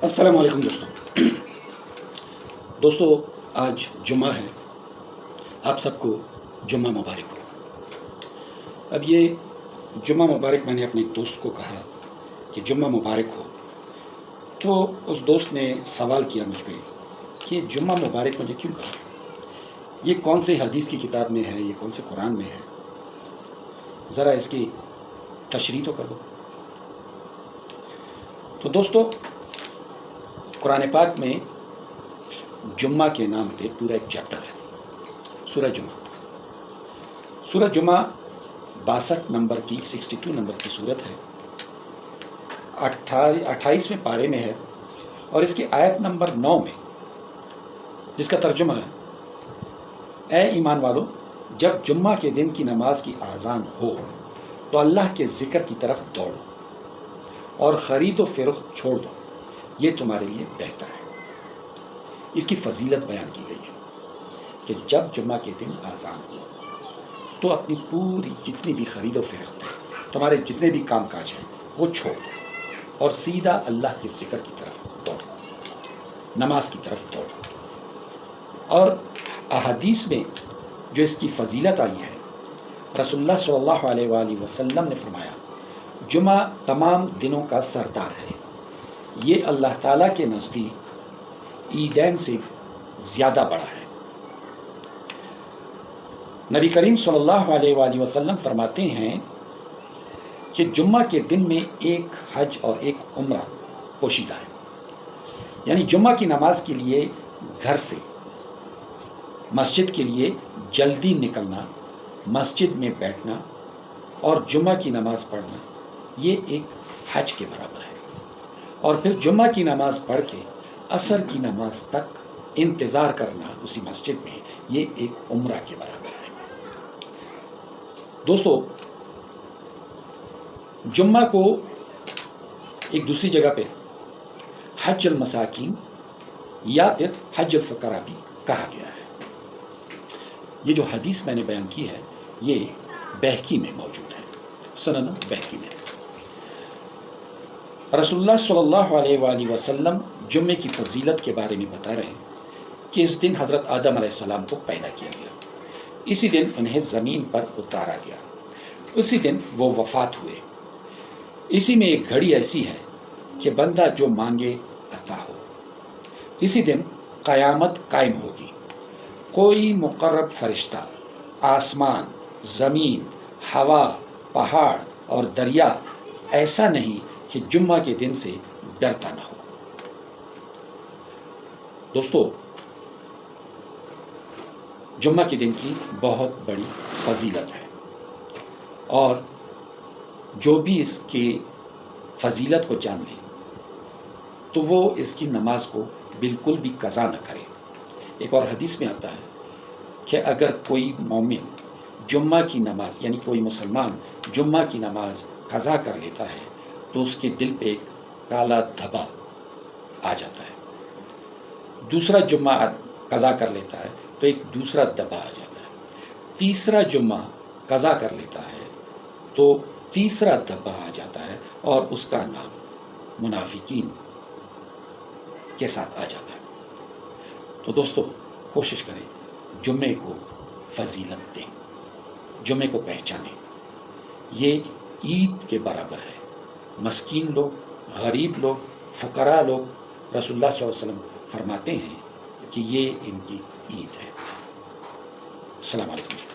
السلام علیکم دوستو آج جمعہ ہے، آپ سب کو جمعہ مبارک ہو۔ اب یہ جمعہ مبارک میں نے اپنے ایک دوست کو کہا کہ جمعہ مبارک ہو، تو اس دوست نے سوال کیا مجھ پہ کہ جمعہ مبارک مجھے کیوں کہا، یہ کون سے حدیث کی کتاب میں ہے، یہ کون سے قرآن میں ہے، ذرا اس کی تشریح تو کر دو۔ تو دوستو قرآن پاک میں جمعہ کے نام پہ پورا ایک چیپٹر ہے، سورہ جمعہ 62 نمبر کی 62 نمبر کی سورت ہے، 28ویں پارے میں ہے، اور اس کی آیت نمبر 9 میں جس کا ترجمہ ہے، اے ایمان والو، جب جمعہ کے دن کی نماز کی آذان ہو تو اللہ کے ذکر کی طرف دوڑو اور خرید و فروخت چھوڑ دو، یہ تمہارے لیے بہتر ہے۔ اس کی فضیلت بیان کی گئی ہے کہ جب جمعہ کے دن آذان ہو تو اپنی پوری جتنی بھی خرید و فروخت ہے، تمہارے جتنے بھی کام کاج ہیں، وہ چھوڑ دو اور سیدھا اللہ کے ذکر کی طرف دوڑو، نماز کی طرف دوڑو۔ اور احادیث میں جو اس کی فضیلت آئی ہے، رسول اللہ صلی اللہ علیہ وآلہ وسلم نے فرمایا، جمعہ تمام دنوں کا سردار ہے، یہ اللہ تعالیٰ کے نزدیک عیدین سے زیادہ بڑا ہے۔ نبی کریم صلی اللہ علیہ وآلہ وسلم فرماتے ہیں کہ جمعہ کے دن میں ایک حج اور ایک عمرہ پوشیدہ ہے، یعنی جمعہ کی نماز کے لیے گھر سے مسجد کے لیے جلدی نکلنا، مسجد میں بیٹھنا اور جمعہ کی نماز پڑھنا، یہ ایک حج کے برابر ہے۔ اور پھر جمعہ کی نماز پڑھ کے عصر کی نماز تک انتظار کرنا اسی مسجد میں، یہ ایک عمرہ کے برابر ہے۔ دوستو جمعہ کو ایک دوسری جگہ پہ حج المساکین یا پھر حج الفقراء بھی کہا گیا ہے۔ یہ جو حدیث میں نے بیان کی ہے، یہ بہقی میں موجود ہے، سنن بہقی میں۔ رسول اللہ صلی اللہ علیہ وآلہ وسلم جمعے کی فضیلت کے بارے میں بتا رہے ہیں کہ اس دن حضرت آدم علیہ السلام کو پیدا کیا گیا، اسی دن انہیں زمین پر اتارا گیا، اسی دن وہ وفات ہوئے، اسی میں ایک گھڑی ایسی ہے کہ بندہ جو مانگے عطا ہو، اسی دن قیامت قائم ہوگی، کوئی مقرب فرشتہ آسمان، زمین، ہوا، پہاڑ اور دریا ایسا نہیں کہ جمعہ کے دن سے ڈرتا نہ ہو۔ دوستو جمعہ کے دن کی بہت بڑی فضیلت ہے، اور جو بھی اس کی فضیلت کو جان لے تو وہ اس کی نماز کو بالکل بھی قضا نہ کرے۔ ایک اور حدیث میں آتا ہے کہ اگر کوئی مومن جمعہ کی نماز، یعنی کوئی مسلمان جمعہ کی نماز قضا کر لیتا ہے تو اس کے دل پہ ایک کالا دھبا آ جاتا ہے، دوسرا جمعہ قضا کر لیتا ہے تو ایک دوسرا دھبا آ جاتا ہے، تیسرا جمعہ قضا کر لیتا ہے تو تیسرا دھبا آ جاتا ہے، اور اس کا نام منافقین کے ساتھ آ جاتا ہے۔ تو دوستو کوشش کریں جمعے کو فضیلت دیں، جمعے کو پہچانیں، یہ عید کے برابر ہے۔ مسکین لوگ، غریب لوگ، فقراء لوگ، رسول اللہ صلی اللہ علیہ وسلم فرماتے ہیں کہ یہ ان کی عید ہے۔ السلام علیکم۔